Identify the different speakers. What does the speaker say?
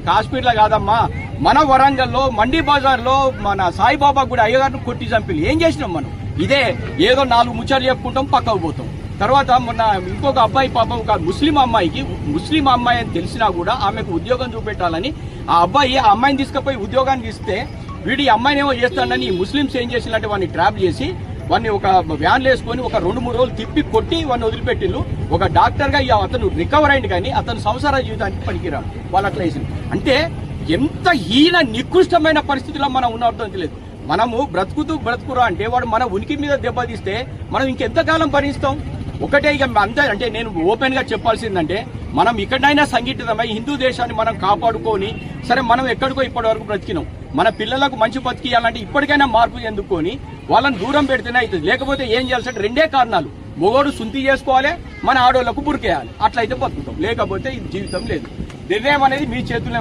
Speaker 1: కాశ్మీర్లో కాదమ్మా, మన వరంగల్లో మండి బజార్లో మన సాయిబాబా కూడా అయ్యగారిని కొట్టి చంపిల్లు. ఏం చేసినాం మనం? ఇదే ఏదో 4 ముచ్చట్లు చెప్పుకుంటాం, పక్కకు పోతాం. తర్వాత మొన్న ఇంకొక అబ్బాయి పాపం, ఒక ముస్లిం అమ్మాయి అని తెలిసినా కూడా ఆమెకు ఉద్యోగం చూపెట్టాలని ఆ అమ్మాయిని తీసుకుపోయి ఉద్యోగానికి ఇస్తే వీడి అమ్మాయిని ఏమో చేస్తాడని ముస్లింస్ ఏం చేసినట్టు వాడిని ట్రాప్ చేసి వాడిని ఒక వ్యాన్లు వేసుకొని ఒక 2-3 రోజులు తిప్పి కొట్టి వాడిని వదిలిపెట్టిండ్రు. ఒక డాక్టర్ గా అతను రికవర్ అయింది, కానీ అతను సంసార జీవితానికి పనికిరాడు. వాళ్ళు అట్లా వేసింది. అంటే ఎంత హీన నికృష్టమైన పరిస్థితుల్లో మనం ఉన్నట్టు తెలియదు. మనము బ్రతుకురా అంటే వాడు మన ఉనికి మీద దెబ్బతీస్తే మనం ఇంకెంతకాలం భరిస్తాం? ఒకటే ఇక అంతే. అంటే నేను ఓపెన్ గా చెప్పాల్సిందంటే, మనం ఇక్కడైనా సంఘటితమై హిందూ దేశాన్ని మనం కాపాడుకొని, సరే మనం ఎక్కడికో ఇప్పటి వరకు బ్రతికినాం, మన పిల్లలకు మంచి బతికియాలంటే ఇప్పటికైనా మార్పు ఎందుకొని వాళ్ళని దూరం పెడితేనే అవుతుంది. లేకపోతే ఏం చేయాల్సి 2 కారణాలు: మొగోడు సుంతి చేసుకోవాలి, మన ఆడోళ్లకు బురికేయాలి. అట్లయితే బతుకుతాం, లేకపోతే ఇది జీవితం లేదు. నిర్ణయం అనేది మీ చేతుల్లో.